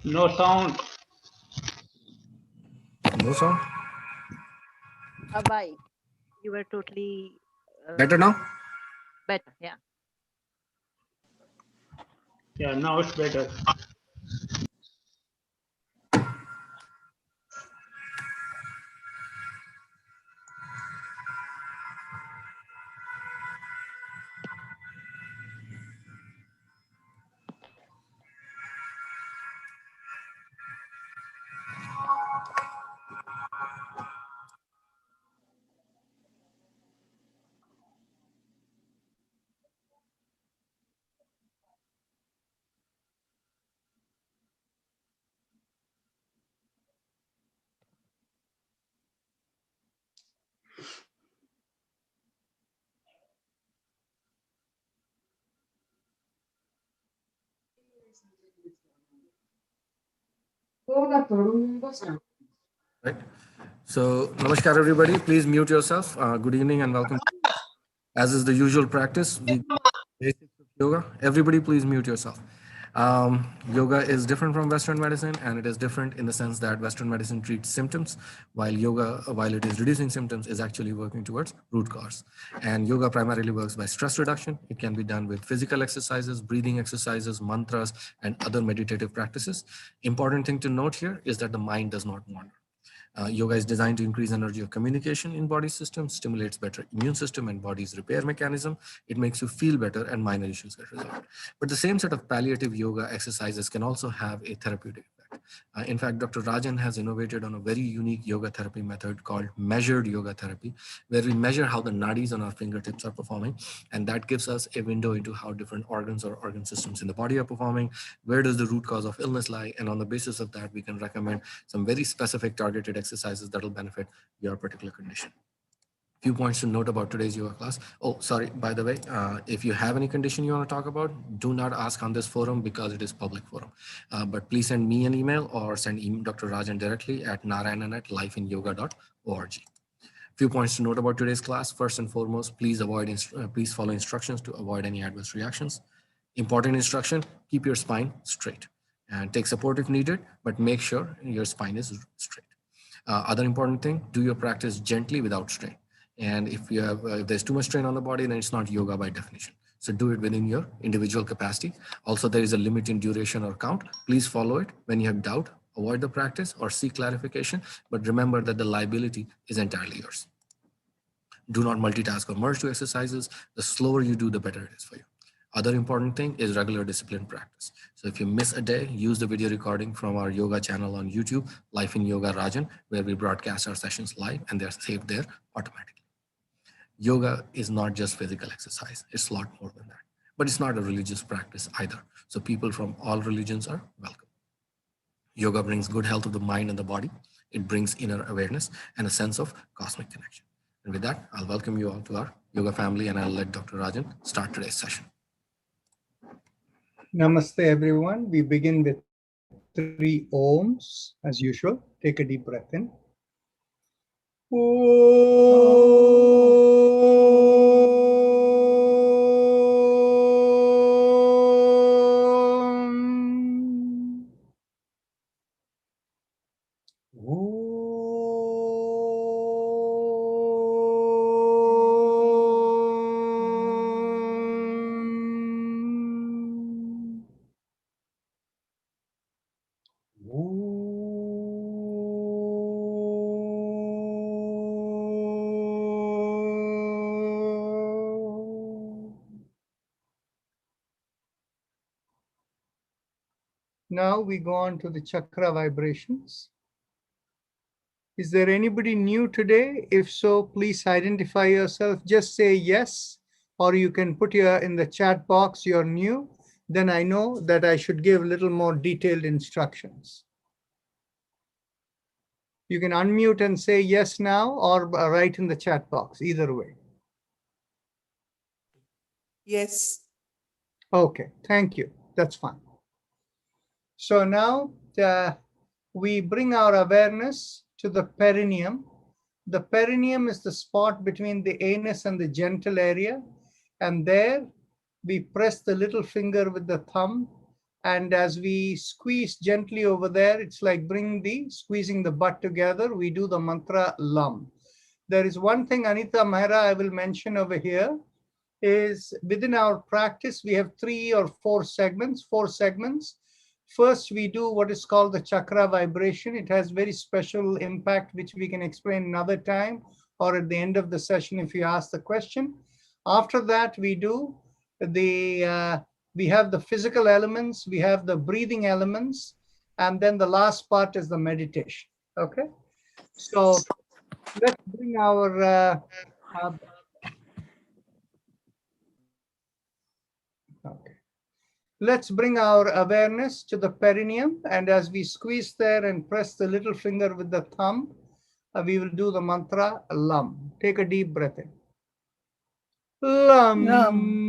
No sound. No sound. Why? You were totally Better now? better. Yeah. Yeah, now it's better. Right. So, namaskar everybody. Please mute yourself. Good evening and welcome. As is the usual practice, we basics of yoga. Everybody, please mute yourself. Yoga is different from Western medicine, and it is different in the sense that Western medicine treats symptoms, while yoga, while it is reducing symptoms, is actually working towards root cause. And yoga primarily works by stress reduction. It can be done with physical exercises, breathing exercises, mantras, and other meditative practices. Important thing to note here is that the mind does not wander. Yoga is designed to increase energy of communication in body system, stimulates better immune system and body's repair mechanism. It makes you feel better and minor issues get resolved. But the same set of palliative yoga exercises can also have a therapeutic effect. In fact, Dr. Rajan has innovated on a very unique yoga therapy method called measured yoga therapy, where we measure how the nadis on our fingertips are performing. And that gives us a window into how different organs or organ systems in the body are performing, where does the root cause of illness lie. And on the basis of that, we can recommend some very specific targeted exercises that will benefit your particular condition. Few points to note about today's yoga class. Oh, sorry, by the way, if you have any condition you want to talk about, do not ask on this forum because it is public forum. But please send me an email or send Dr. Rajan directly at narayanan@lifeinyoga.org. Few points to note about today's class. First and foremost, please follow instructions to avoid any adverse reactions. Important instruction, keep your spine straight and take support if needed, but make sure your spine is straight. Other important thing, do your practice gently without strain. And if there's too much strain on the body, then it's not yoga by definition. So do it within your individual capacity. Also, there is a limit in duration or count. Please follow it. When you have doubt, avoid the practice or seek clarification. But remember that the liability is entirely yours. Do not multitask or merge two exercises. The slower you do, the better it is for you. Other important thing is regular discipline practice. So if you miss a day, use the video recording from our yoga channel on YouTube, Life in Yoga Rajan, where we broadcast our sessions live and they're saved there automatically. Yoga is not just physical exercise. It's a lot more than that. But it's not a religious practice either. So people from all religions are welcome. Yoga brings good health of the mind and the body. It brings inner awareness and a sense of cosmic connection. And with that, I'll welcome you all to our yoga family and I'll let Dr. Rajan start today's session. Namaste, everyone. We begin with 3 ohms as usual. Take a deep breath in. Now we go on to the chakra vibrations. Is there anybody new today? If so, please identify yourself. Just say yes, or you can put in the chat box you're new. Then I know that I should give a little more detailed instructions. You can unmute and say yes now or write in the chat box, either way. Yes. Okay, thank you. That's fine. So now we bring our awareness to the perineum. The perineum is the spot between the anus and the genital area. And there we press the little finger with the thumb And as we squeeze gently over there, it's like squeezing the butt together. We do the mantra Lam. There is one thing, Anita Mehra, I will mention over here is within our practice, we have 3 or 4 segments, First, we do what is called the chakra vibration. It has very special impact, which we can explain another time or at the end of the session if you ask the question. After that, we do we have the physical elements, we have the breathing elements, and then the last part is the meditation. Okay, so let's bring our okay. Let's bring our awareness to the perineum, and as we squeeze there and press the little finger with the thumb, we will do the mantra Lam. Take a deep breath in. Lam. Lam.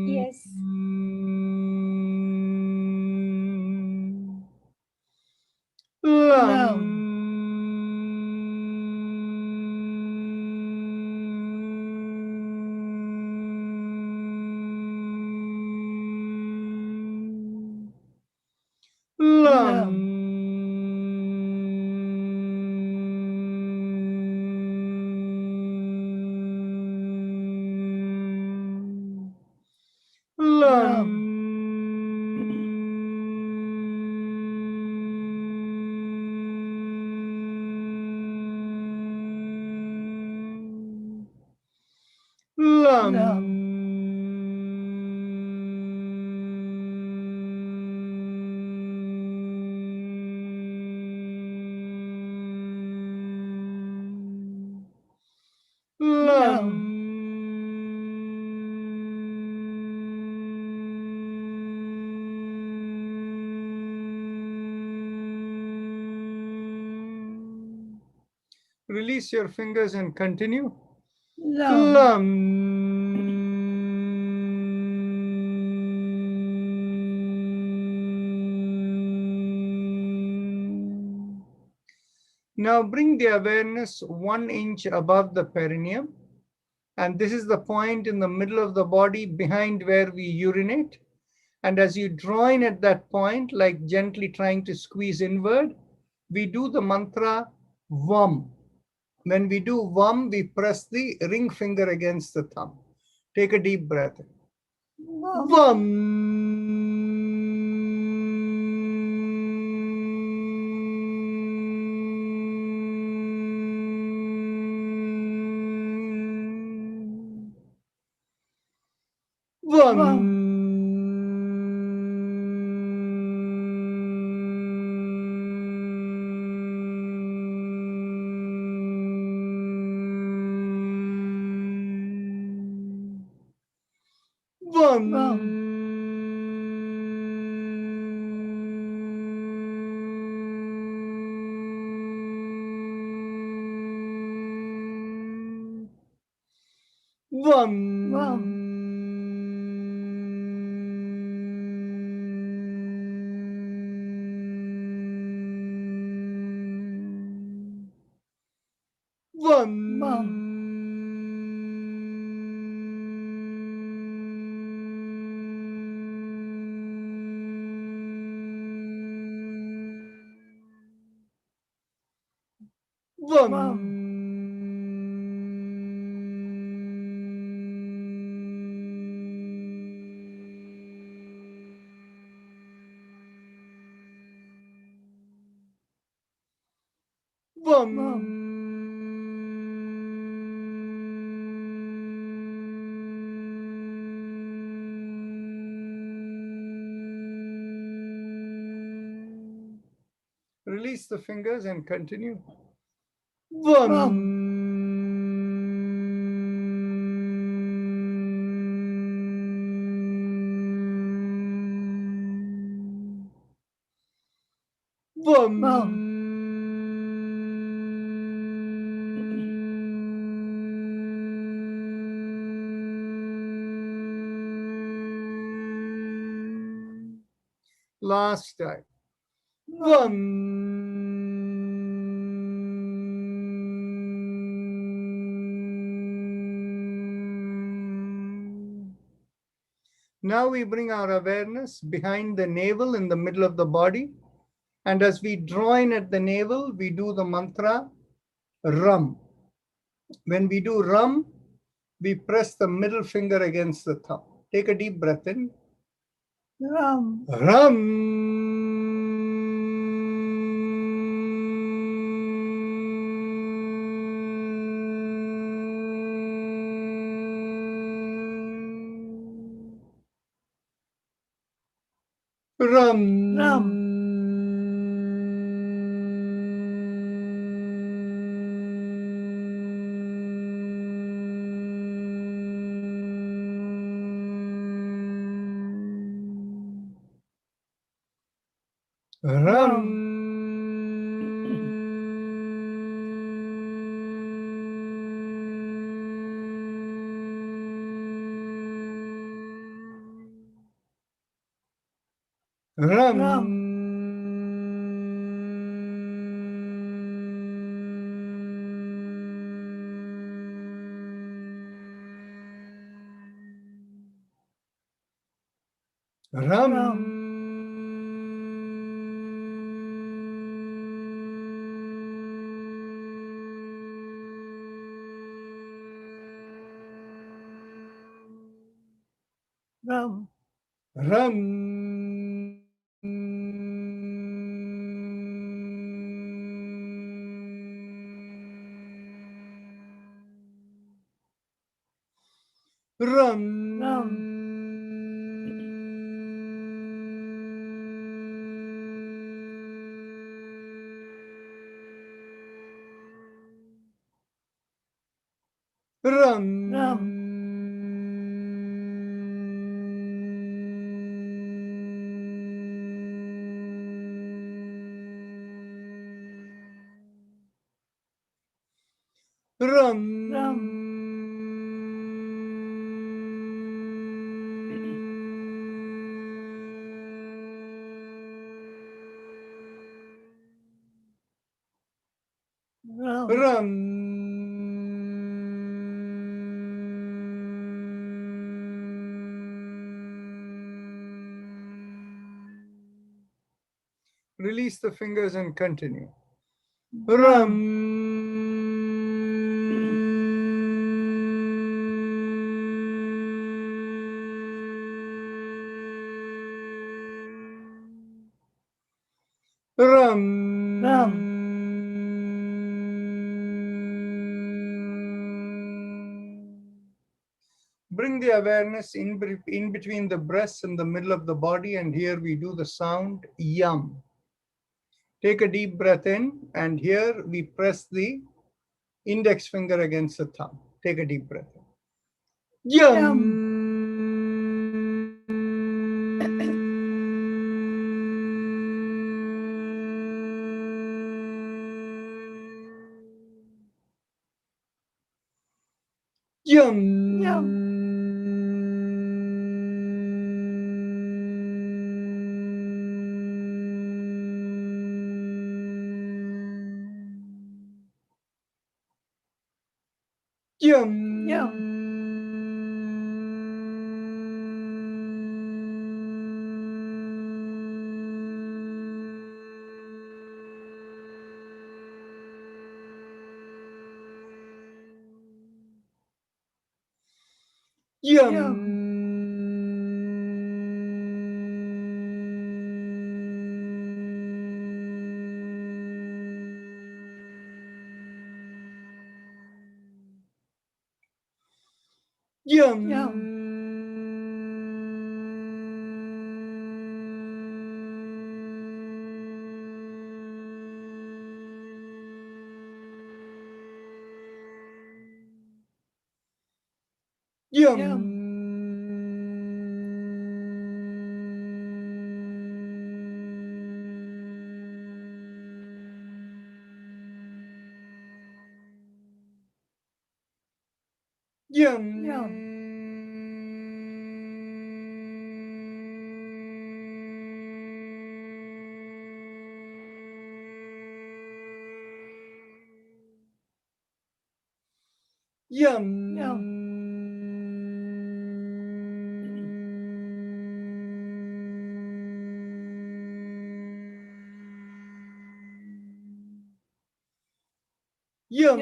Yes. Lam. Lam. Lam. Lam. Lam. Release your fingers and continue. Now bring the awareness 1 inch above the perineum. And this is the point in the middle of the body behind where we urinate. And as you draw in at that point, like gently trying to squeeze inward, we do the mantra Vam. When we do Vam, we press the ring finger against the thumb. Take a deep breath. Vam. Vam. Vam. Vam. Vam. Vam. Release the fingers and continue. Vam. Vam. Last time. Vam. Now we bring our awareness behind the navel in the middle of the body. And as we draw in at the navel, we do the mantra Ram. When we do Ram, we press the middle finger against the thumb. Take a deep breath in. Ram. Ram. Ram. Ram. Ram. Ram. Ram. Ram. Ram. Ram. Ram. Ram. Ram. Ram. Ram. Ram. Ram. Ram. Release the fingers and continue. Ram. Ram. Bring the awareness in between the breasts and the middle of the body, and here we do the sound Yam. Take a deep breath in, and here we press the index finger against the thumb. Take a deep breath in. Yam. Yum. Yum. Yum. Yum. Yum. Yum. Yum. Yum. Yum. Yum. Yum. Yum. Yum.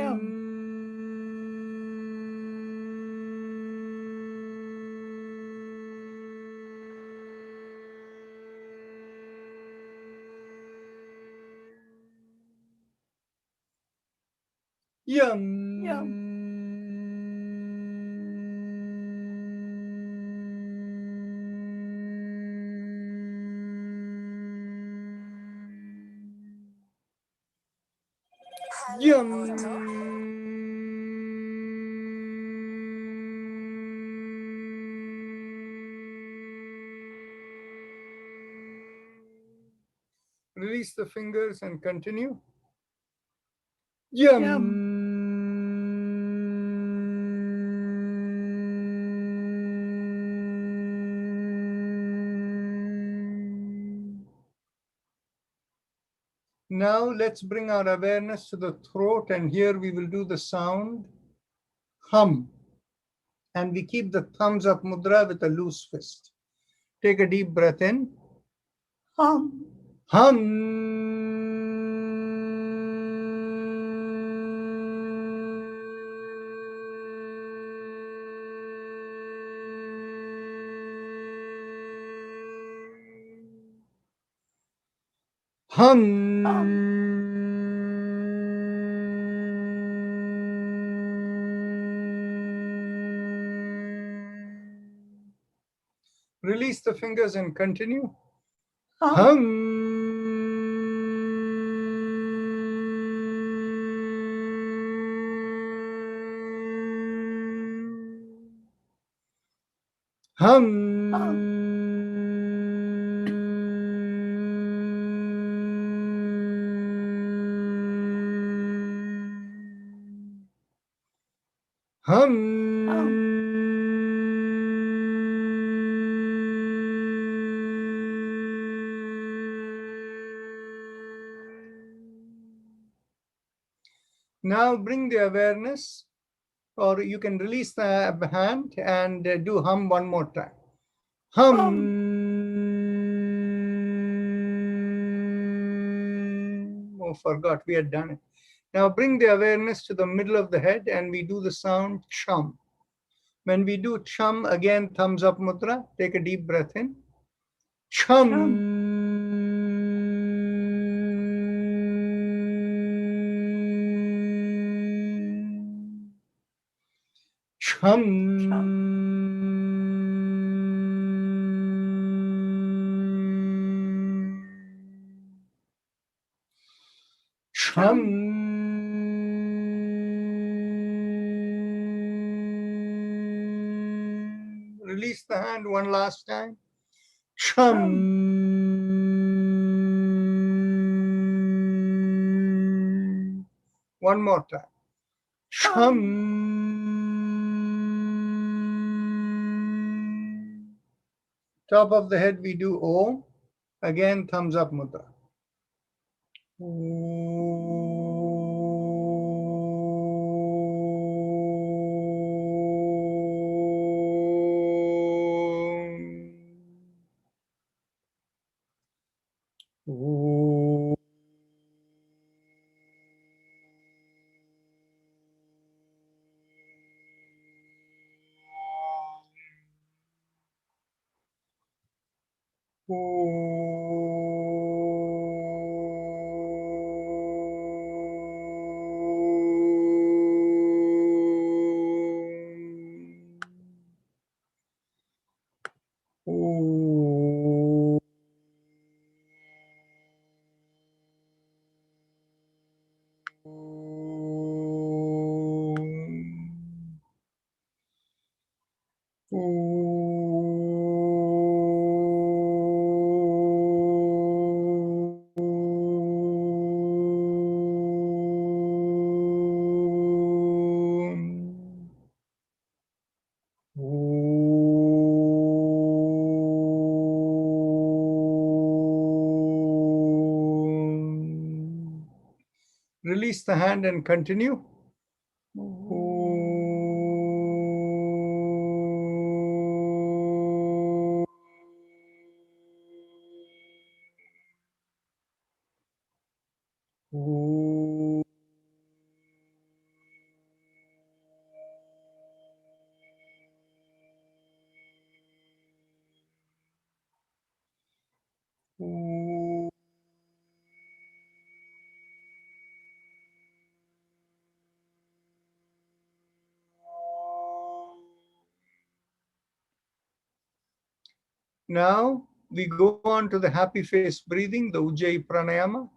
Yum. Yum. Yum. Release the fingers and continue. Yum. Now let's bring our awareness to the throat, and here we will do the sound hum. And we keep the thumbs up mudra with a loose fist. Take a deep breath in. Hum. Hum. Hum. Release the fingers and continue. Hum. Hum. Hum. Now bring the awareness, or you can release the hand and do hum one more time. Hum. Oh, forgot we had done it. Now bring the awareness to the middle of the head and we do the sound chum. When we do chum, again, thumbs up mudra. Take a deep breath in. Chum. Chum. Chum. Release the hand one last time. Chum. One more time. Chum. Top of the head, we do Om. Again, thumbs up mudra. Release the hand and continue. Ooh. Ooh. Now we go on to the happy face breathing, the Ujjayi Pranayama.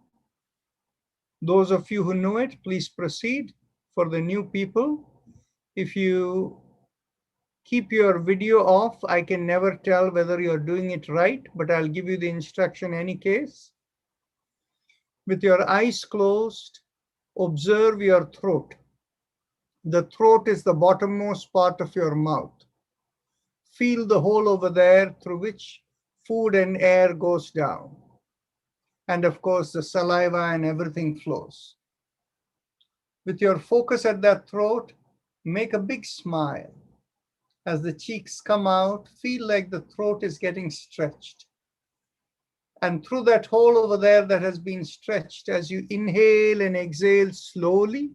Those of you who know it, please proceed. For the new people, if you keep your video off, I can never tell whether you're doing it right, but I'll give you the instruction any case. With your eyes closed, observe your throat. The throat is the bottommost part of your mouth. Feel the hole over there through which food and air goes down. And of course, the saliva and everything flows. With your focus at that throat, make a big smile. As the cheeks come out, feel like the throat is getting stretched. And through that hole over there that has been stretched, as you inhale and exhale slowly,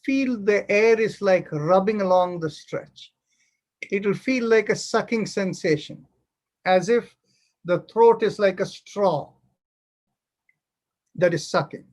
feel the air is like rubbing along the stretch. It will feel like a sucking sensation, as if the throat is like a straw that is sucking.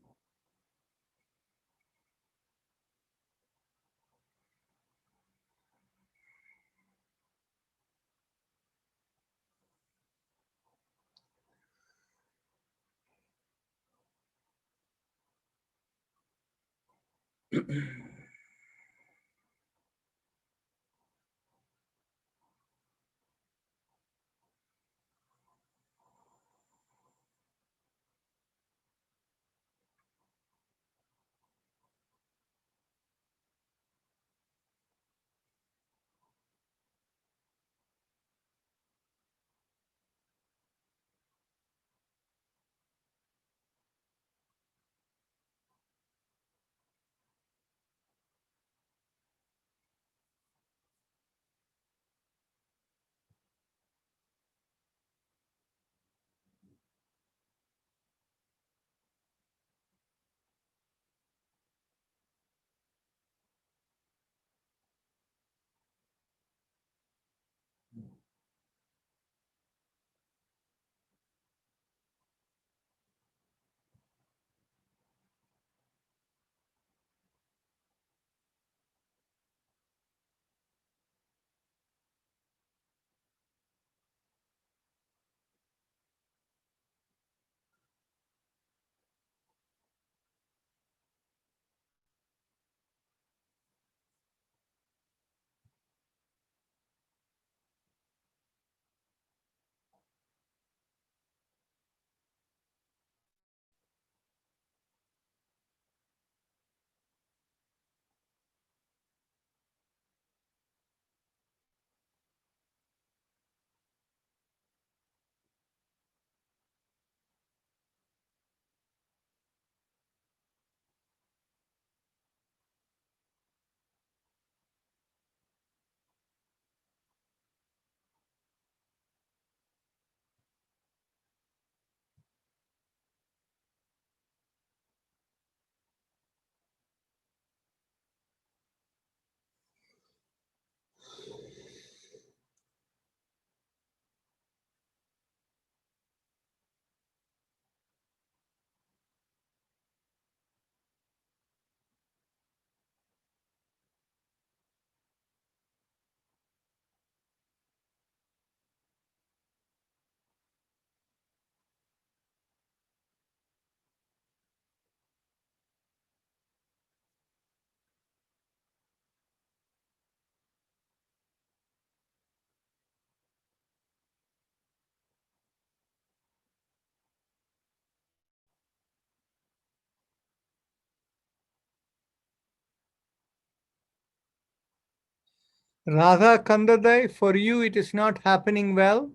Radha Kandadai, for you it is not happening well.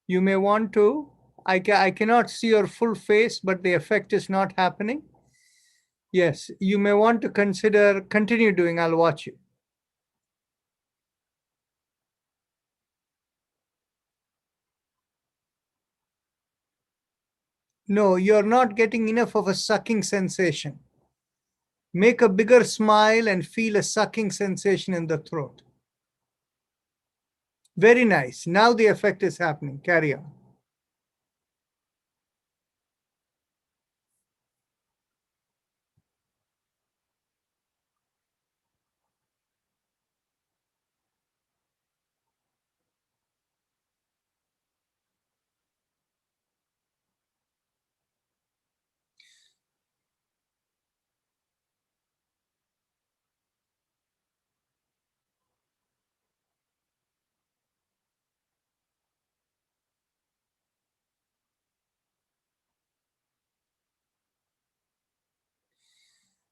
You may want to, I cannot see your full face, but the effect is not happening. Yes, you may want to consider continue doing, I'll watch you. No, you're not getting enough of a sucking sensation. Make a bigger smile and feel a sucking sensation in the throat. Very nice. Now the effect is happening. Carry on.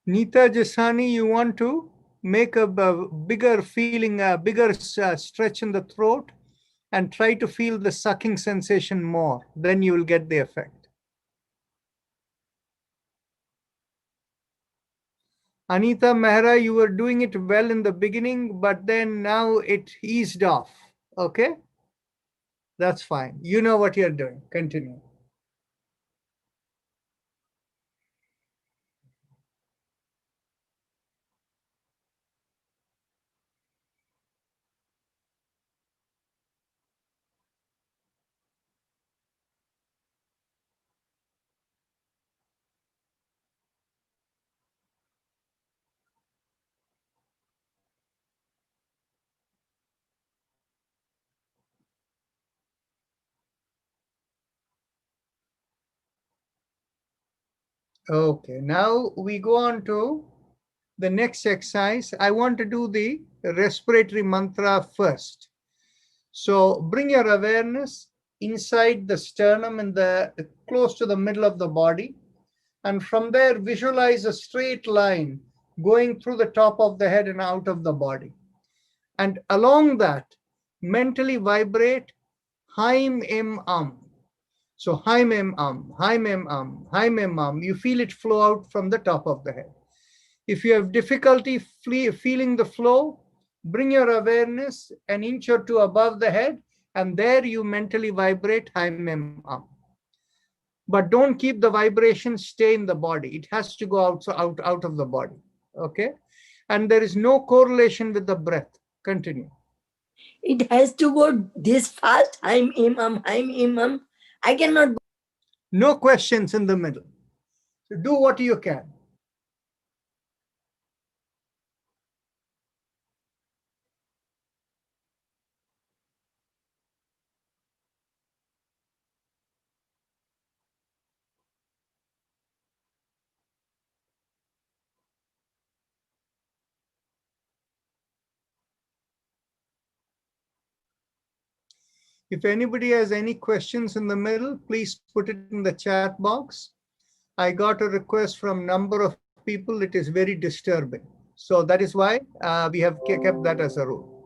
Neeta Jasani, you want to make a bigger feeling, a bigger stretch in the throat and try to feel the sucking sensation more. Then you will get the effect. Anita Mehra, you were doing it well in the beginning, but then now it eased off. Okay? That's fine. You know what you're doing. Continue. Okay, now we go on to the next exercise. I want to do the respiratory mantra first. So bring your awareness inside the sternum in the close to the middle of the body. And from there, visualize a straight line going through the top of the head and out of the body. And along that, mentally vibrate Haim Im So Haim Im Haim Im Haim Im You feel it flow out from the top of the head. If you have difficulty feeling the flow, bring your awareness an inch or two above the head, and there you mentally vibrate Haim Im But don't keep the vibration stay in the body. It has to go out of the body. Okay? And there is no correlation with the breath. Continue. It has to go this fast. I'm imam. I cannot go. No questions in the middle. So do what you can. If anybody has any questions in the middle, please put it in the chat box. I got a request from a number of people. It is very disturbing. So that is why we have kept that as a rule.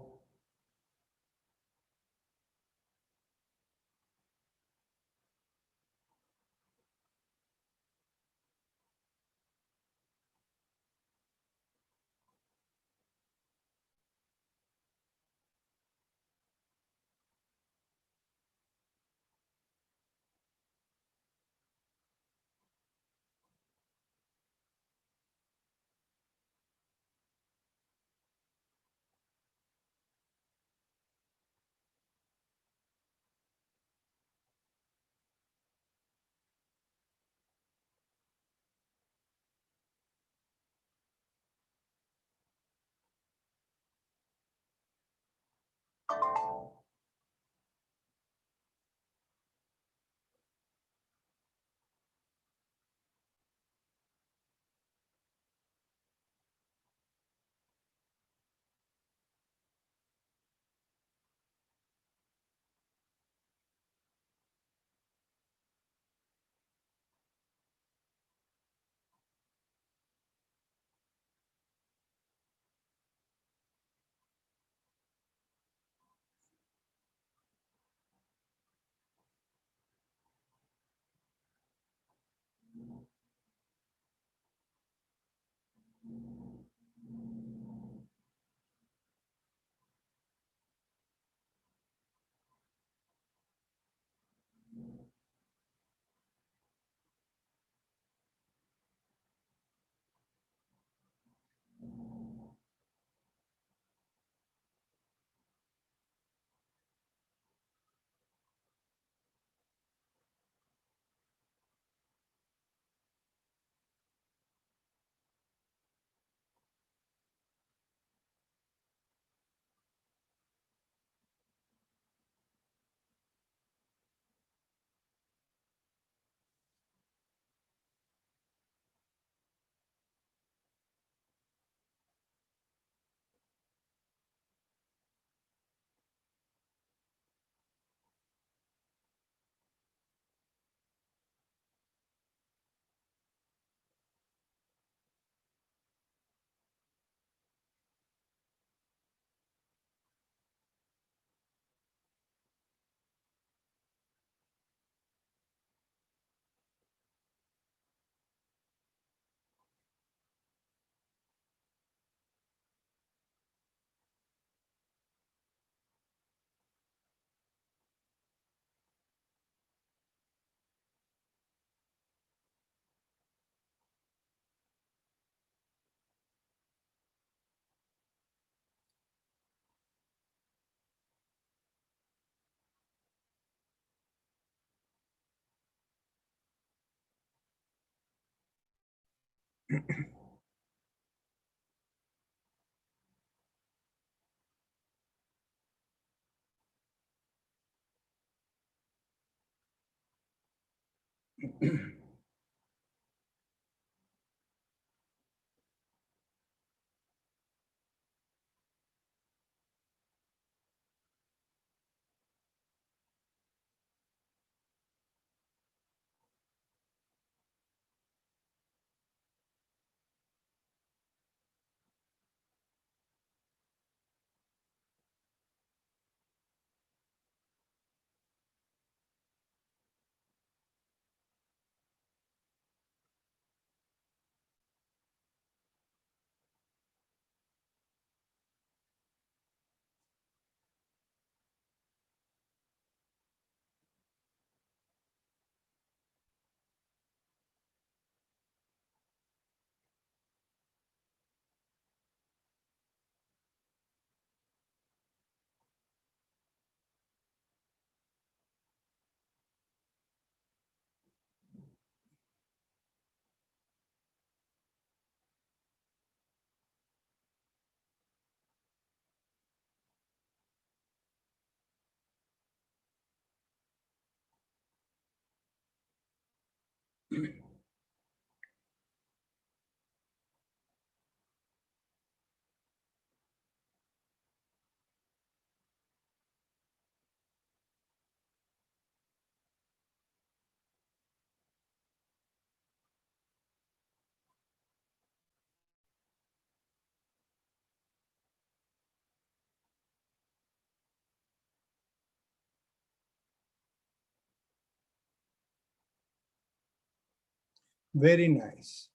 Very nice.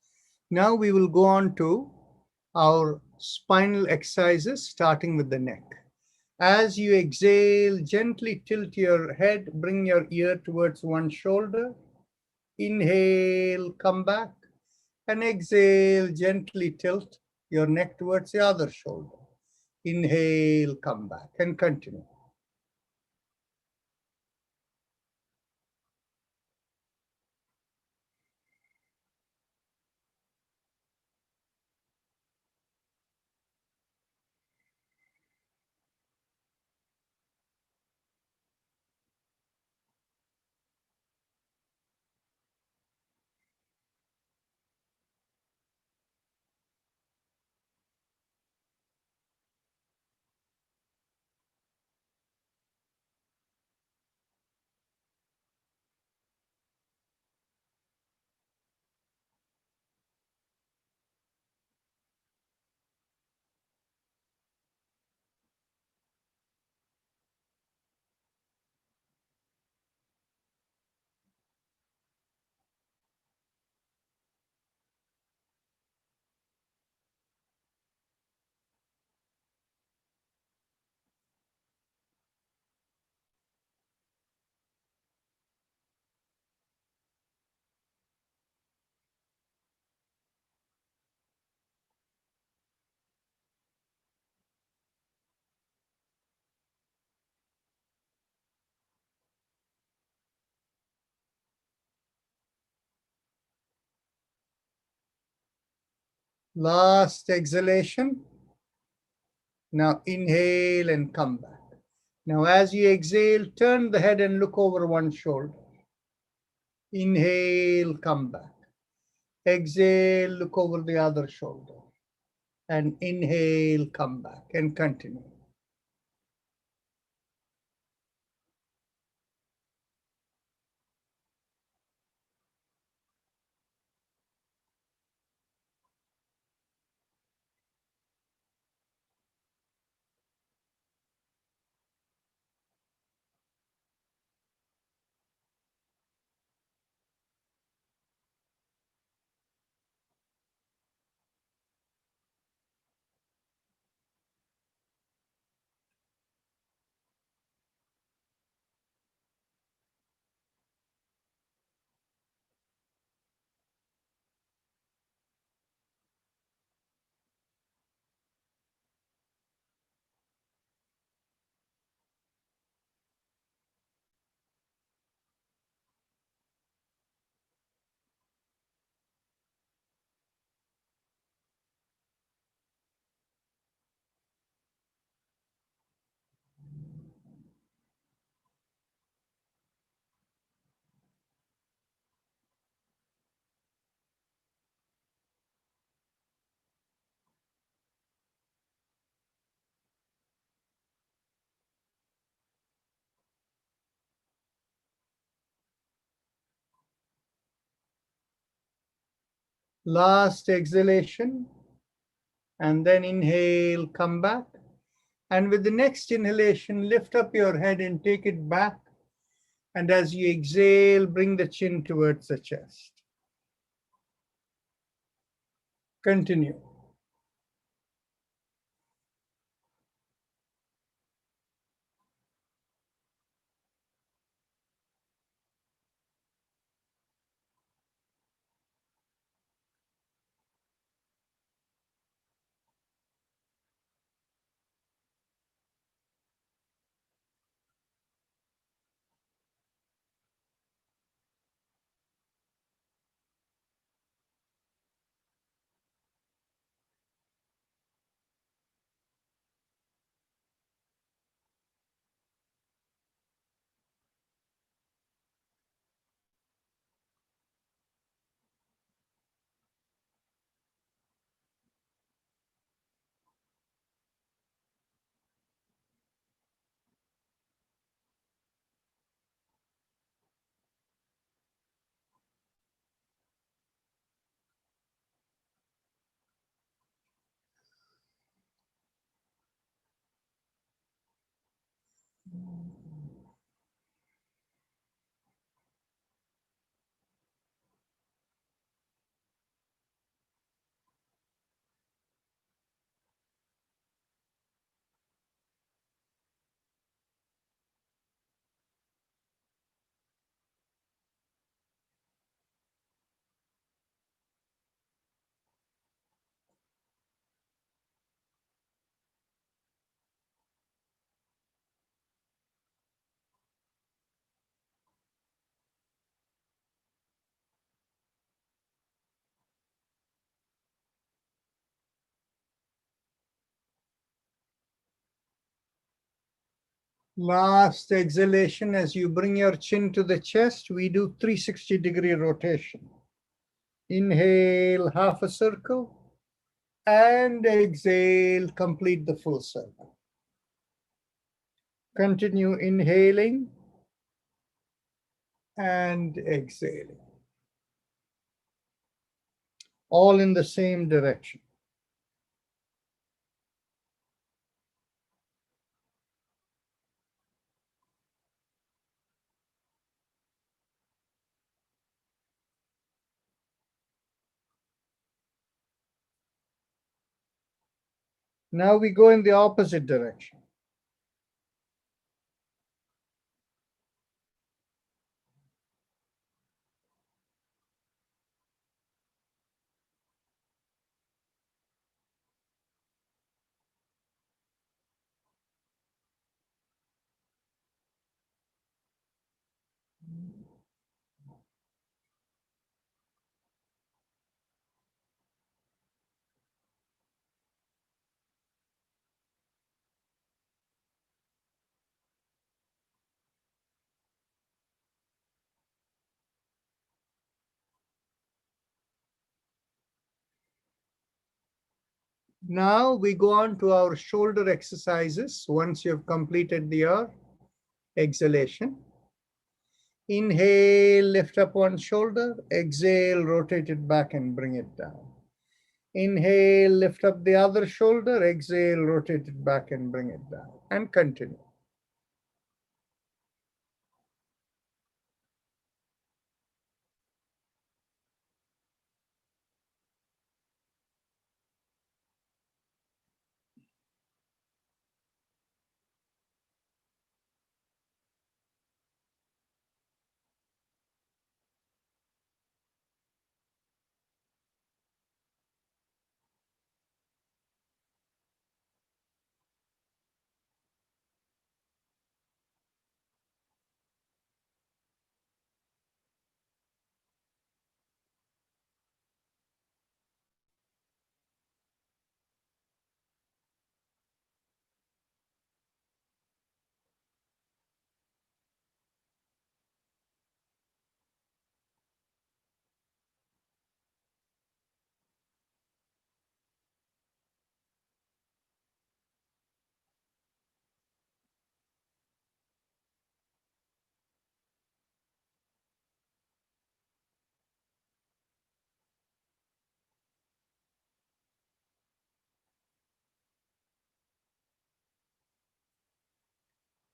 Now we will go on to our spinal exercises, starting with the neck. As you exhale, gently tilt your head, bring your ear towards one shoulder. Inhale, come back, and exhale, gently tilt your neck towards the other shoulder. Inhale, come back, and continue. Last exhalation. Now inhale and come back. Now as you exhale, turn the head and look over one shoulder. Inhale, come back. Exhale, look over the other shoulder. And inhale, come back, and continue. Last exhalation. And then inhale, come back. And with the next inhalation, lift up your head and take it back. And as you exhale, bring the chin towards the chest. Continue. Last exhalation, as you bring your chin to the chest, we do 360-degree rotation. Inhale, half a circle, and exhale, complete the full circle. Continue inhaling and exhaling, all in the same direction. Now we go in the opposite direction. Now we go on to our shoulder exercises once you've completed your exhalation. Inhale, lift up one shoulder. Exhale, rotate it back and bring it down. Inhale, lift up the other shoulder. Exhale, rotate it back and bring it down. And continue.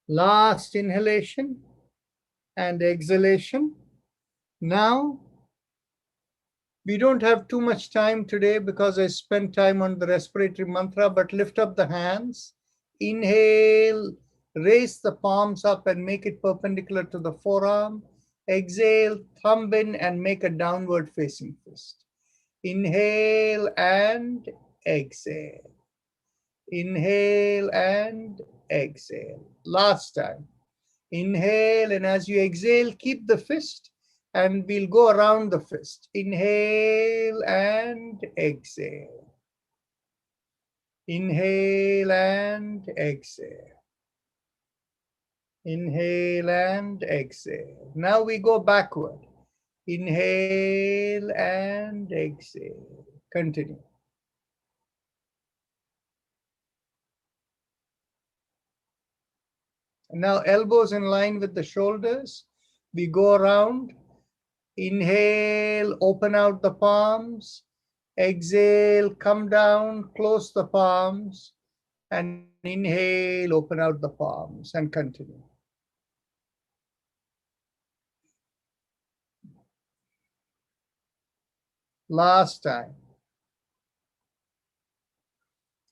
Last inhalation and exhalation. Now, we don't have too much time today because I spent time on the respiratory mantra, but lift up the hands. Inhale, raise the palms up and make it perpendicular to the forearm. Exhale, thumb in and make a downward facing fist. Inhale and exhale. Inhale and exhale. Last time. Inhale, and as you exhale, keep the fist, and we'll go around the fist. Inhale and exhale. Inhale and exhale. Inhale and exhale. Now we go backward. Inhale and exhale. Continue. Now elbows in line with the shoulders. We go around. Inhale, open out the palms. Exhale, come down, close the palms. And inhale, open out the palms and continue. Last time.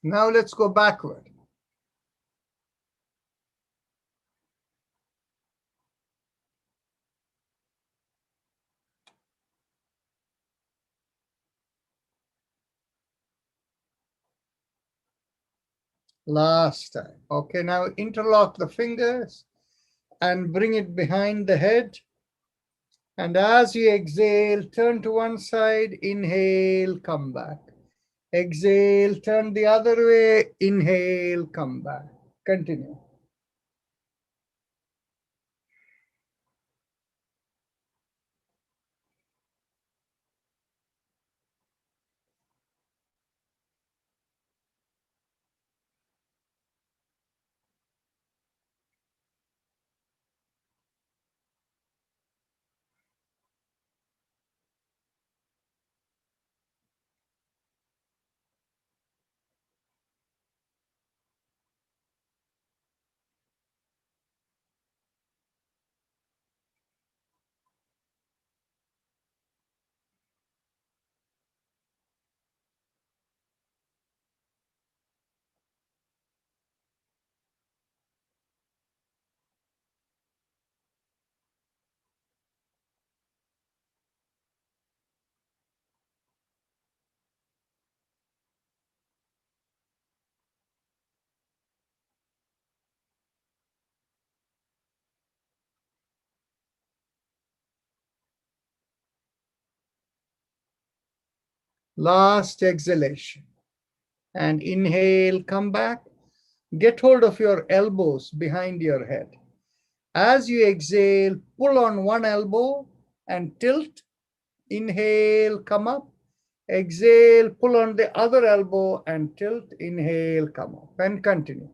Now let's go backward. Last time. Okay, now interlock the fingers and bring it behind the head. And as you exhale, turn to one side, inhale, come back. Exhale, turn the other way, inhale, come back. Continue. Last exhalation. And inhale, come back. Get hold of your elbows behind your head. As you exhale, pull on one elbow and tilt. Inhale, come up. Exhale, pull on the other elbow and tilt. Inhale, come up. And continue.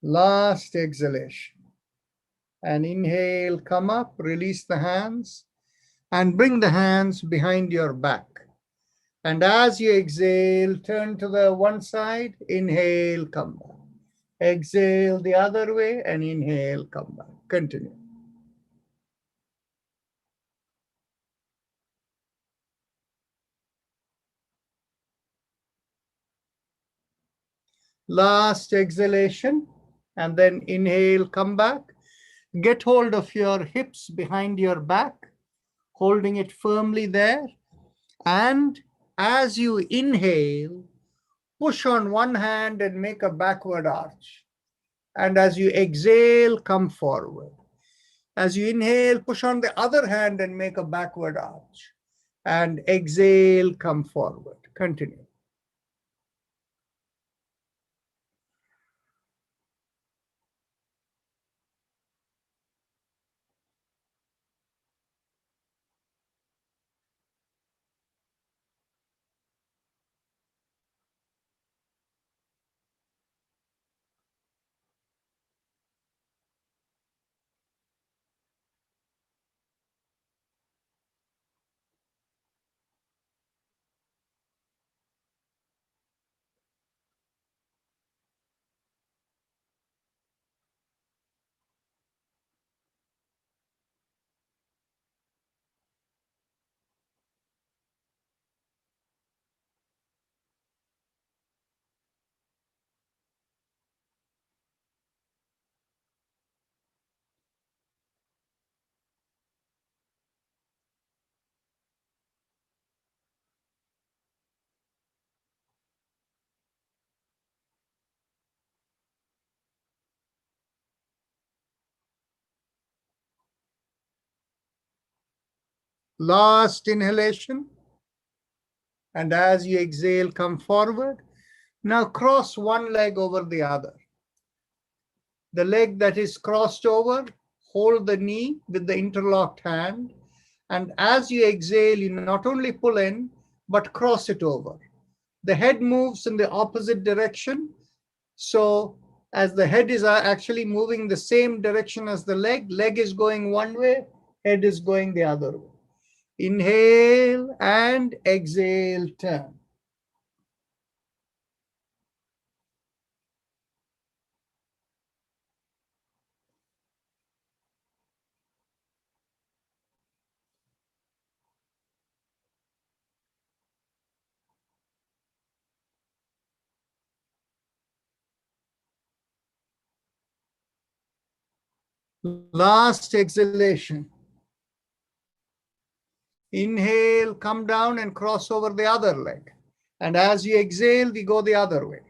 Last exhalation. And inhale, come up, release the hands, and bring the hands behind your back. And as you exhale, turn to the one side, inhale, come back. Exhale the other way and inhale, come back. Continue. Last exhalation, and then inhale, come back. Get hold of your hips behind your back, holding it firmly there. And as you inhale, push on one hand and make a backward arch. And as you exhale, come forward. As you inhale, push on the other hand and make a backward arch. And exhale, come forward. Continue. Last inhalation. And as you exhale, come forward. Now cross one leg over the other. The leg that is crossed over, hold the knee with the interlocked hand. And as you exhale, you not only pull in, but cross it over. The head moves in the opposite direction. So as the head is actually moving the same direction as the leg is going one way, head is going the other way. Inhale and exhale, turn. Last exhalation. Inhale, come down and cross over the other leg. And as you exhale, we go the other way.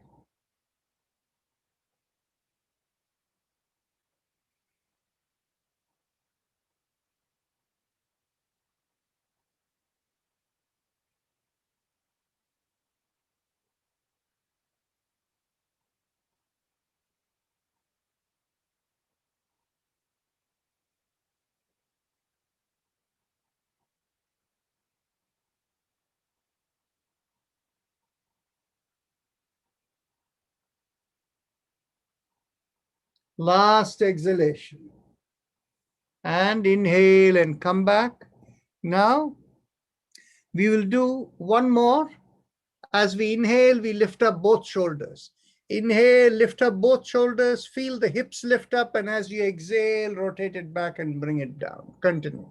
Last exhalation. And inhale and come back. Now, we will do one more. As we inhale, we lift up both shoulders. Inhale, lift up both shoulders, feel the hips lift up, and as you exhale, rotate it back and bring it down. Continue.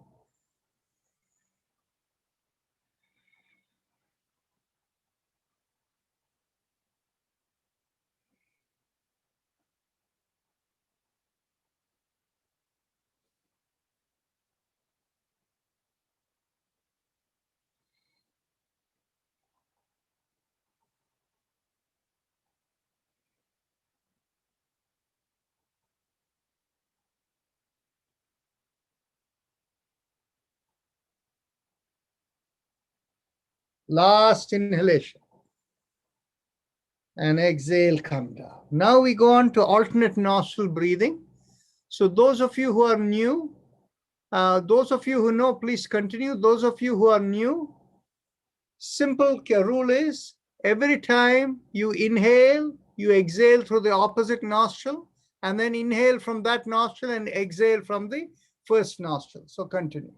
Last inhalation. And exhale, come down. Now we go on to alternate nostril breathing. So those of you who are new, those of you who know, please continue. Those of you who are new, simple rule is every time you inhale, you exhale through the opposite nostril, and then inhale from that nostril and exhale from the first nostril. So continue.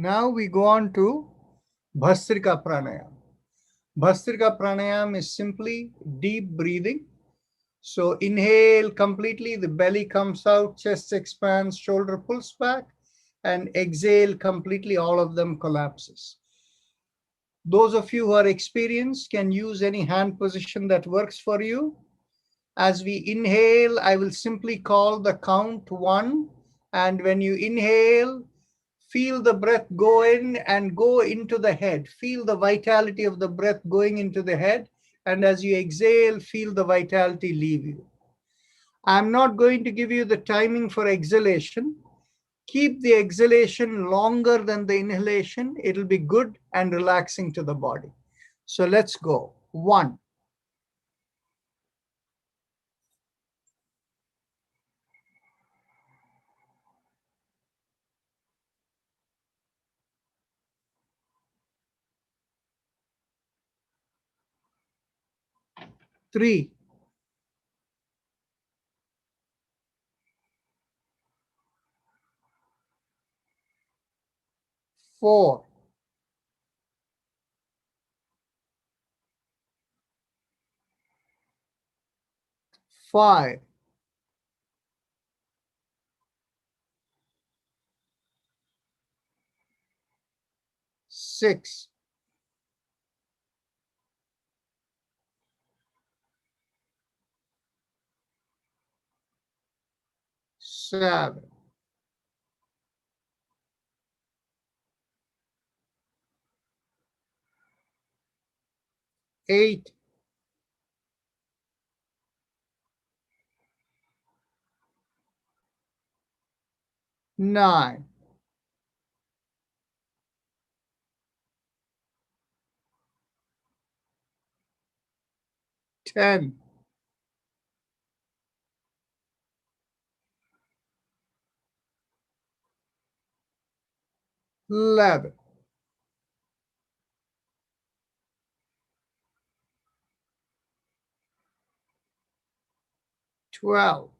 Now we go on to Bhastrika Pranayam. Bhastrika Pranayam is simply deep breathing. So inhale completely, the belly comes out, chest expands, shoulder pulls back, and exhale completely, all of them collapses. Those of you who are experienced can use any hand position that works for you. As we inhale, I will simply call the count 1. And when you inhale, feel the breath go in and go into the head. Feel the vitality of the breath going into the head. And as you exhale, feel the vitality leave you. I'm not going to give you the timing for exhalation. Keep the exhalation longer than the inhalation. It'll be good and relaxing to the body. So let's go. 1. 3. 4. 5. 6. 7. 8. 9. 10. 11. 12.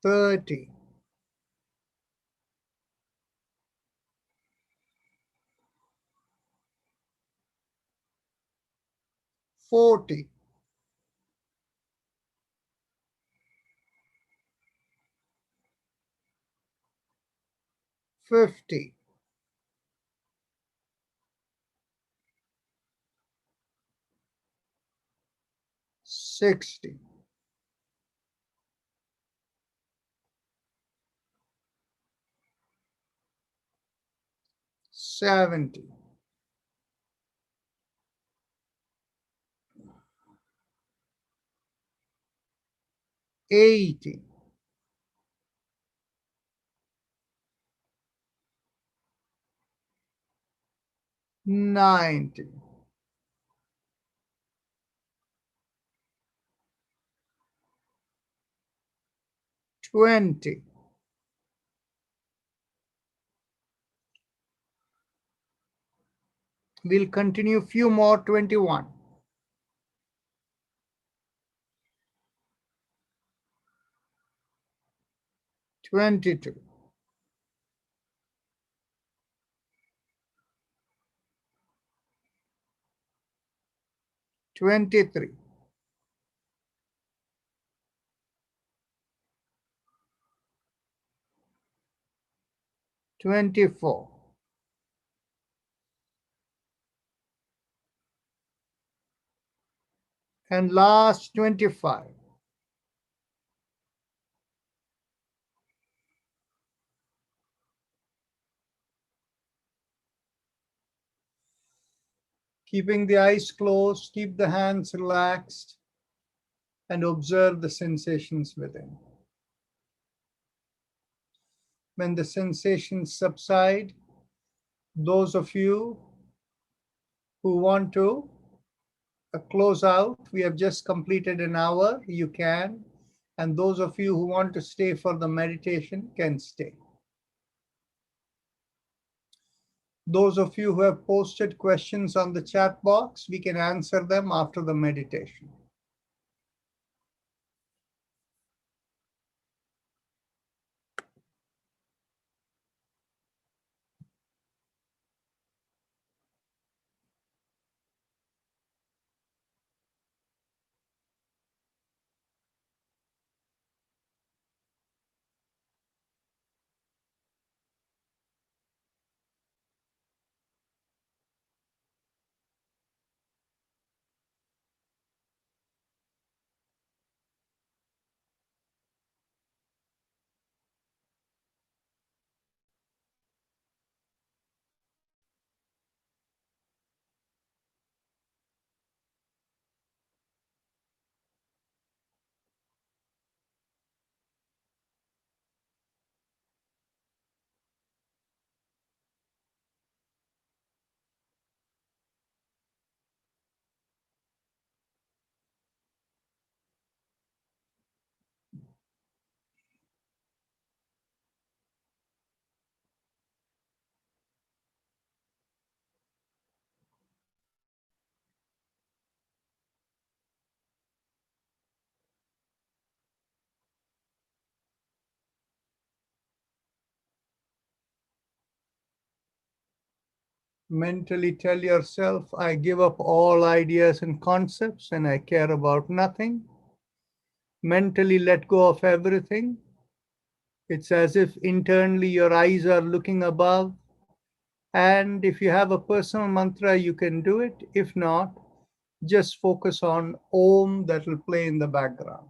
13. 14. 15. 16. 17. 18. 19. 20. 'We'll continue few more. 21. 22. 23. 24. 'And last 25. Keeping the eyes closed, keep the hands relaxed, and observe the sensations within. When the sensations subside, those of you who want to close out, we have just completed an hour, you can. And those of you who want to stay for the meditation can stay. Those of you who have posted questions on the chat box, we can answer them after the meditation. Mentally tell yourself, I give up all ideas and concepts and I care about nothing. Mentally let go of everything. It's as if internally your eyes are looking above. And if you have a personal mantra, you can do it. If not, just focus on Om that will play in the background.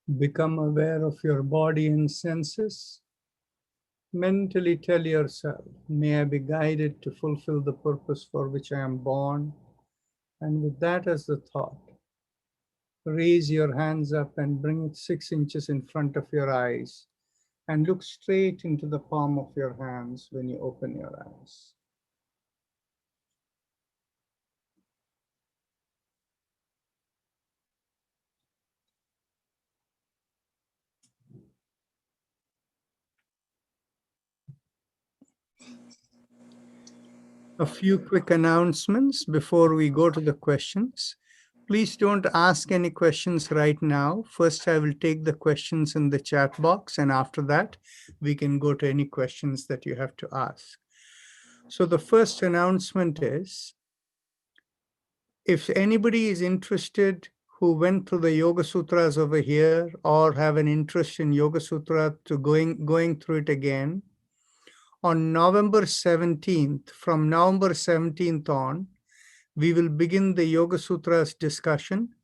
Become aware of your body and senses. Mentally tell yourself, may I be guided to fulfill the purpose for which I am born. And with that as the thought, raise your hands up and bring it 6 inches in front of your eyes and look straight into the palm of your hands when you open your eyes. A few quick announcements before we go to the questions. Please don't ask any questions right now. First, I will take the questions in the chat box, and after that, we can go to any questions that you have to ask. So the first announcement is, if anybody is interested who went through the Yoga Sutras over here or have an interest in Yoga Sutra to going through it again, on November 17th, from November 17th on, we will begin the Yoga Sutras discussion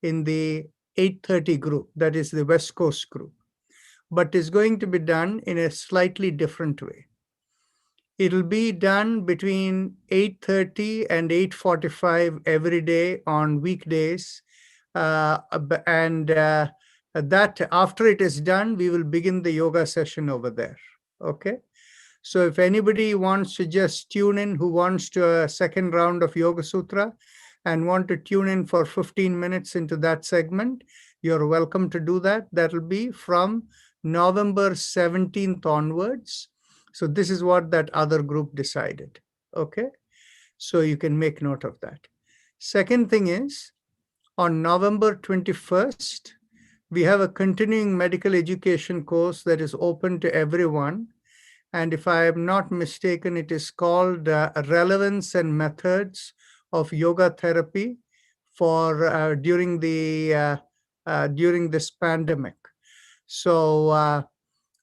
in the 8:30 group, that is the West Coast group, but it's going to be done in a slightly different way. It'll be done between 8:30 and 8:45 every day on weekdays. That after it is done, we will begin the yoga session over there. Okay. So if anybody wants to just tune in, who wants to a second round of Yoga Sutra and want to tune in for 15 minutes into that segment, you're welcome to do that. That'll be from November 17th onwards. So this is what that other group decided. Okay. So you can make note of that. Second thing is, on November 21st, we have a continuing medical education course that is open to everyone. And if I am not mistaken, it is called Relevance and Methods of Yoga Therapy for during this pandemic. So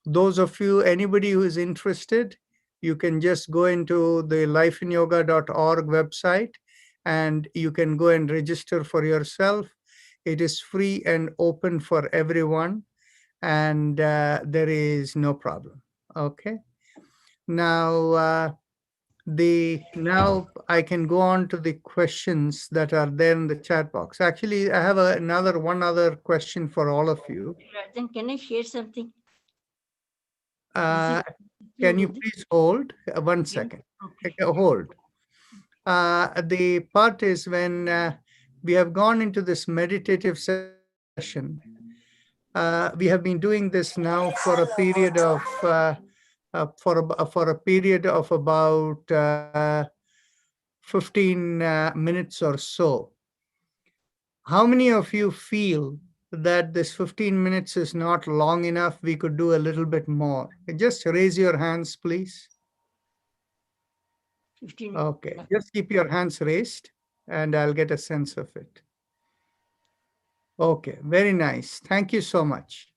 those of you, anybody who is interested, you can just go into the lifeinyoga.org website and you can go and register for yourself. It is free and open for everyone, and there is no problem. Okay. Now, now I can go on to the questions that are there in the chat box. Actually, I have one other question for all of you. Then can I share something? Can you please hold 1 second? Okay, hold. The part is when we have gone into this meditative session. We have been doing this now for a period of about 15 minutes or so. How many of you feel that this 15 minutes is not long enough? We could do a little bit more. Just raise your hands, please. 15. Okay, just keep your hands raised and I'll get a sense of it. Okay, very nice. Thank you so much.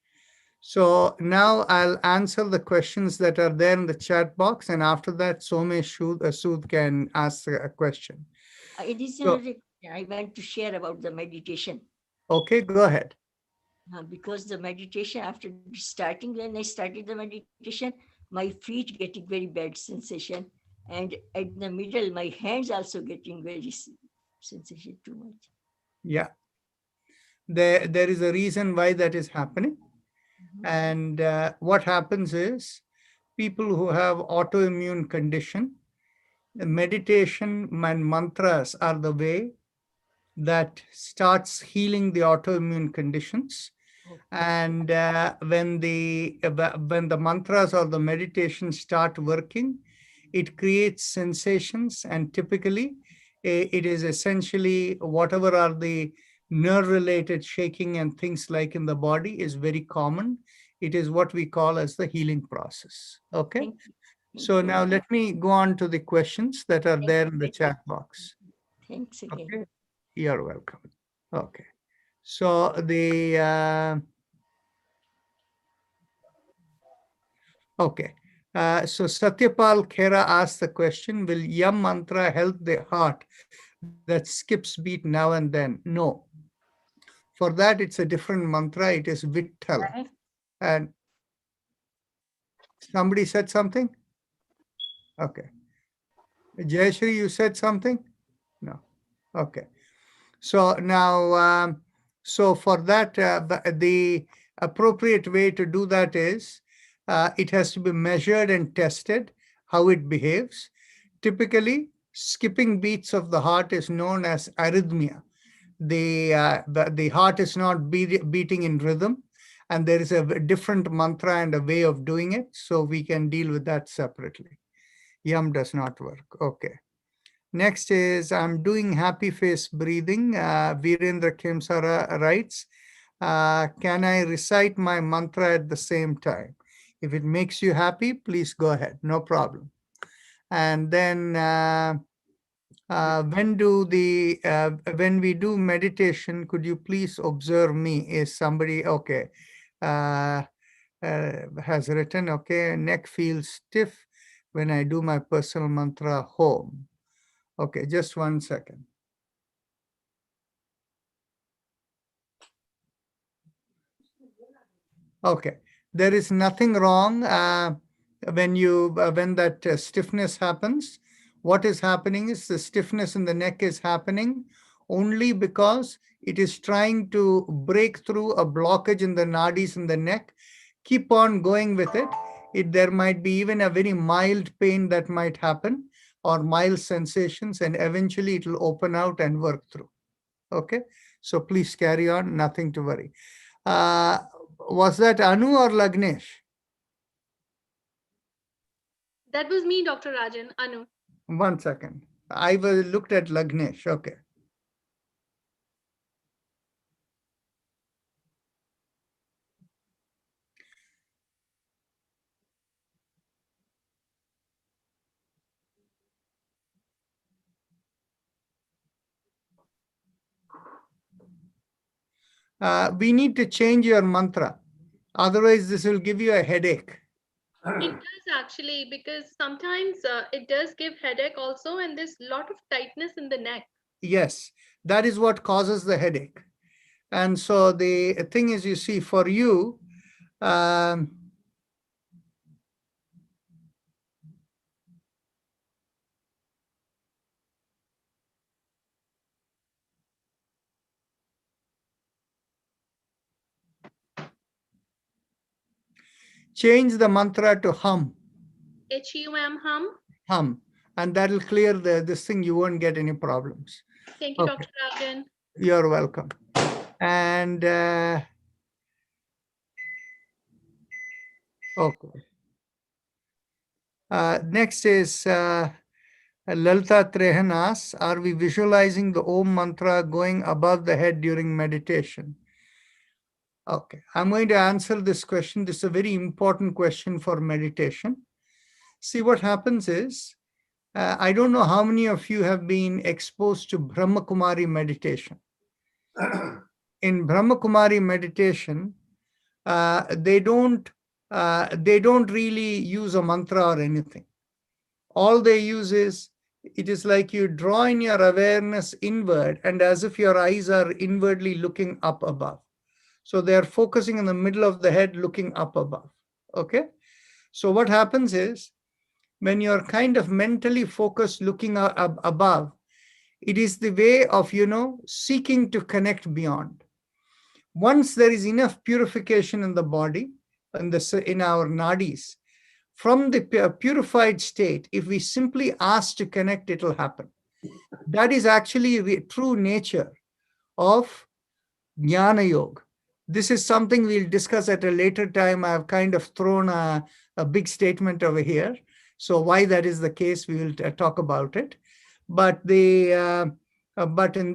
So now I'll answer the questions that are there in the chat box, and after that, Somesh Sood can ask a question. Additionally, I want to share about the meditation. Okay, go ahead. Because the meditation, after starting, when I started the meditation, my feet getting very bad sensation, and at the middle, my hands also getting very sensation too much. Yeah, there is a reason why that is happening. And what happens is, people who have autoimmune condition, the meditation and mantras are the way that starts healing the autoimmune conditions. And when the mantras or the meditation start working, it creates sensations, and typically it is essentially whatever are the nerve-related shaking and things like in the body is very common. It is what we call as the healing process. Okay. Thank you. So now let me go on to the questions that are there in the chat box. Thanks again. Okay. You're welcome. Okay. So okay. So Satyapal Khera asked the question, will Yam Mantra help the heart that skips beat now and then? No. For that, it's a different mantra. It is Vitthal. And somebody said something? Okay. Jayashri, you said something? No. Okay. So now, so for that, the appropriate way to do that is it has to be measured and tested how it behaves. Typically, skipping beats of the heart is known as arrhythmia. The heart is not beating in rhythm, and there is a different mantra and a way of doing it. So we can deal with that separately. Yum does not work. Okay. Next is I'm doing happy face breathing. Virendra Kemsara writes, can I recite my mantra at the same time? If it makes you happy, please go ahead. No problem. And then when we do meditation, could you please observe me? Is somebody okay? Has written, okay, neck feels stiff when I do my personal mantra home. Okay, just 1 second. Okay, there is nothing wrong when that stiffness happens. What is happening is the stiffness in the neck is happening only because it is trying to break through a blockage in the nadis in the neck. Keep on going with it. There might be even a very mild pain that might happen or mild sensations, and eventually it will open out and work through. Okay, so please carry on, nothing to worry. Was that Anu or Lagnesh? That was me, Dr. Rajan, Anu. 1 second. I looked at Lagnesh. Okay. We need to change your mantra. Otherwise, this will give you a headache. It does actually, because sometimes it does give headache also, and there's a lot of tightness in the neck. Yes, that is what causes the headache. And so the thing is, you see, for you, change the mantra to hum. H-U-M, hum. Hum. And that will clear this thing. You won't get any problems. Thank you, Okay. Dr. Rajan. You're welcome. And okay. Next is Lalita Trehan asks, are we visualizing the Om mantra going above the head during meditation? Okay, I'm going to answer this question. This is a very important question for meditation. See, what happens is, I don't know how many of you have been exposed to Brahma Kumari meditation. In Brahma Kumari meditation, they don't really use a mantra or anything. All they use is, it is like you draw in your awareness inward, and as if your eyes are inwardly looking up above. So they are focusing in the middle of the head, looking up above. Okay. So what happens is, when you're kind of mentally focused, looking up above, it is the way of, seeking to connect beyond. Once there is enough purification in the body, in our nadis, from the purified state, if we simply ask to connect, it will happen. That is actually the true nature of Jnana Yoga. This is something we'll discuss at a later time. I've kind of thrown a big statement over here. So why that is the case, we will talk about it. But in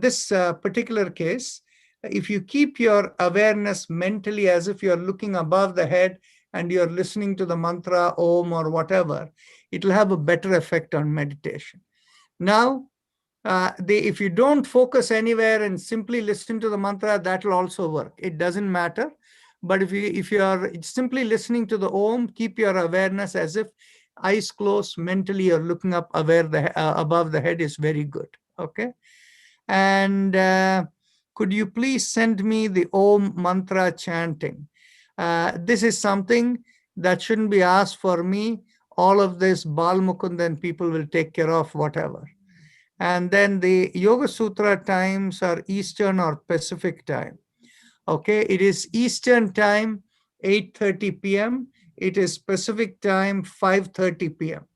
this particular case, if you keep your awareness mentally as if you're looking above the head and you're listening to the mantra, Om or whatever, it will have a better effect on meditation. Now, if you don't focus anywhere and simply listen to the mantra, that will also work. It doesn't matter. But if you are simply listening to the Om, keep your awareness as if eyes closed, mentally you're looking up above the head is very good. Okay. And could you please send me the Om mantra chanting? This is something that shouldn't be asked for me. All of this Bal Mukundan people will take care of whatever. And then the Yoga Sutra times are Eastern or Pacific time. Okay, it is Eastern time, 8:30 p.m. It is Pacific time, 5:30 p.m.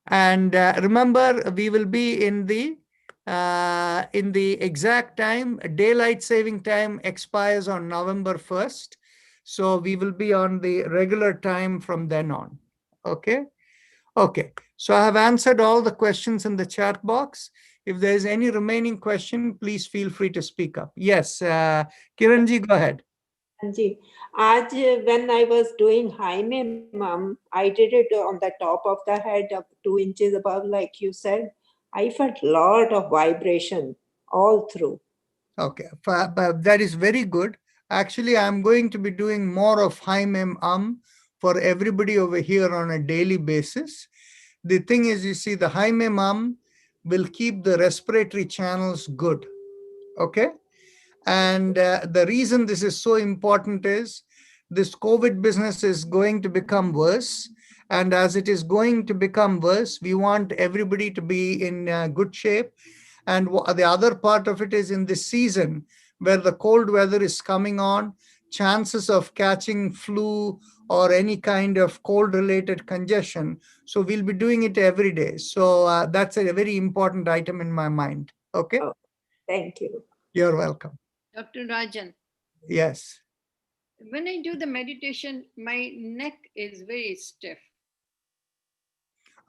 And remember, we will be in the exact time. Daylight saving time expires on November 1st. So we will be on the regular time from then on. Okay. Okay. So I have answered all the questions in the chat box. If there is any remaining question, please feel free to speak up. Yes, Kiranji, go ahead. Ji, when I was doing Jaime Mum, I did it on the top of the head, up 2 inches above, like you said. I felt a lot of vibration all through. Okay, but that is very good. Actually, I'm going to be doing more of Jaime for everybody over here on a daily basis. The thing is, you see, the Jaime will keep the respiratory channels good. Okay. And the reason this is so important is this COVID business is going to become worse. And as it is going to become worse, we want everybody to be in good shape. And the other part of it is in this season where the cold weather is coming on, chances of catching flu or any kind of cold related congestion. So we'll be doing it every day. So that's a very important item in my mind. Okay. Oh, thank you. You're welcome. Dr. Rajan, Yes. when I do the meditation, my neck is very stiff.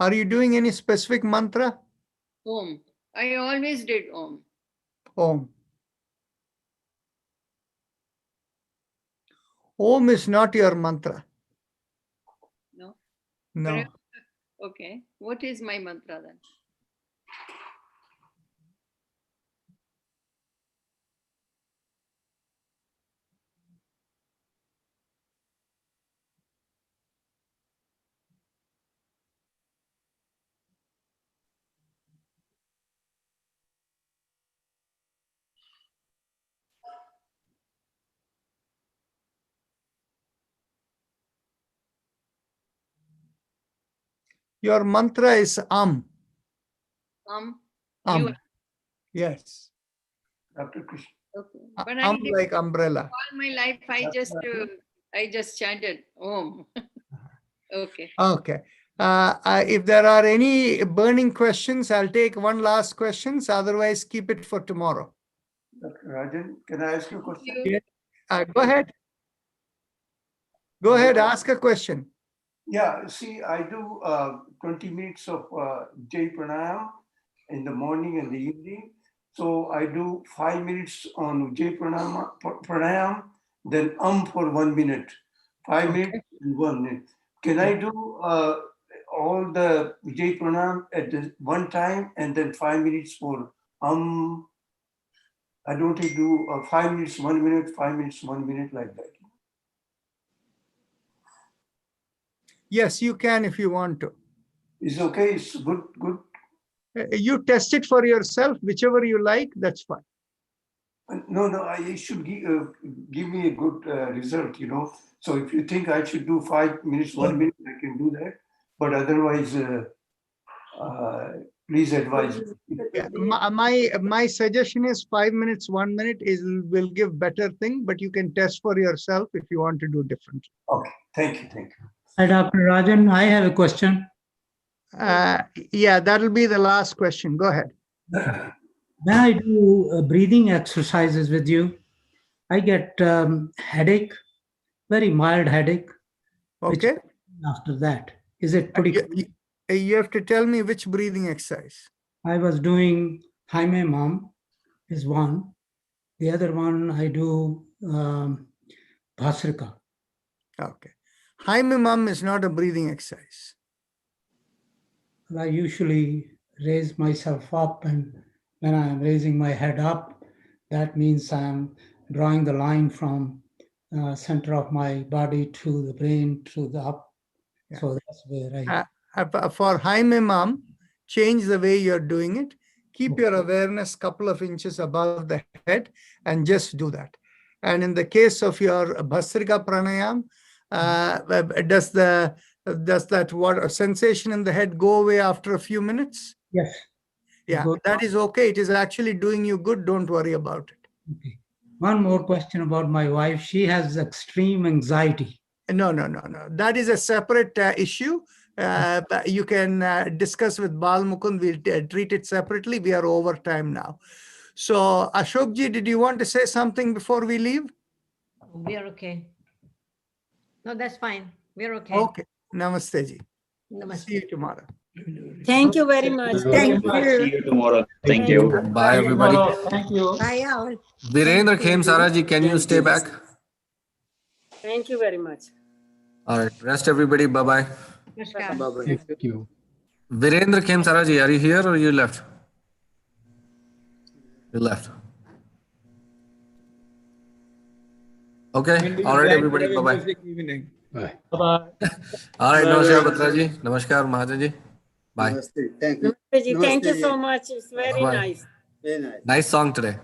Are you doing any specific mantra? Om. I always did Om. Om. Om is not your mantra. No? No. Okay. What is my mantra then? Your mantra is Am. You. Yes. Dr. Krishna. Okay. But I did Like umbrella. all my life. I just chanted Om. Okay. Okay. If there are any burning questions, I'll take one last questions. Otherwise, keep it for tomorrow. Dr. Rajan, can I ask you a question? You- Go ahead. Go ahead. Ask a question. Yeah, see, I do 20 minutes of Jai Pranayam in the morning and the evening. So I do 5 minutes on Jai Pranayam, then for 1 minute, 5 minutes and 1 minute. Can I do all the Jai Pranayam at the one time and then 5 minutes for I don't do 5 minutes, 1 minute, 5 minutes, 1 minute like that. Yes, you can if you want to. It's okay. It's good. You test it for yourself, whichever you like, that's fine. No, you should give me a good result, So if you think I should do 5 minutes, 1 minute, I can do that. But otherwise, please advise me. Yeah. My suggestion is 5 minutes, 1 minute will give better thing, but you can test for yourself if you want to do different. Okay, thank you. Hi, Dr. Rajan, I have a question. Yeah, that'll be the last question. Go ahead. When I do breathing exercises with you, I get headache, very mild headache. Okay. After that, is it pretty? You have to tell me which breathing exercise. I was doing Jaime Mum is one. The other one I do Bhasrika. Okay. Jaime Mum is not a breathing exercise. I usually raise myself up, and when I'm raising my head up, that means I'm drawing the line from center of my body to the brain to the up. Yeah. So that's where I... For Jaime Mum, change the way you're doing it. keep your awareness couple of inches above the head and just do that. And in the case of your Bhastrika Pranayam, does that what sensation in the head go away after a few minutes? Yes. Yeah, Good. that is okay. It is actually doing you good. Don't worry about it. Okay. One more question about my wife. She has extreme anxiety. No. That is a separate issue. But you can discuss with Bal Mukund. We'll treat it separately. We are over time now. So Ashokji, did you want to say something before we leave? We are okay. No, that's fine. We're okay. Okay. Namaste ji. Namaste. See you tomorrow. Thank you very much. Thank See you. you tomorrow. Thank you. Bye, everybody. Thank you. Bye all. Virendra Khemsara ji, can you stay back? Thank you very much. All right, rest everybody. Bye-bye. Namaskar. Thank you. Virendra Khemsara ji, are you here or you left? You left. Okay, all right, everybody. Bye-bye. Bye. All right, Namaskar, Batra ji. Namaskar, Mahajan ji. Bye. Namaste. Thank you. Namaste ji. Thank you so much. It's very Bye-bye. nice. Very nice. Nice song today.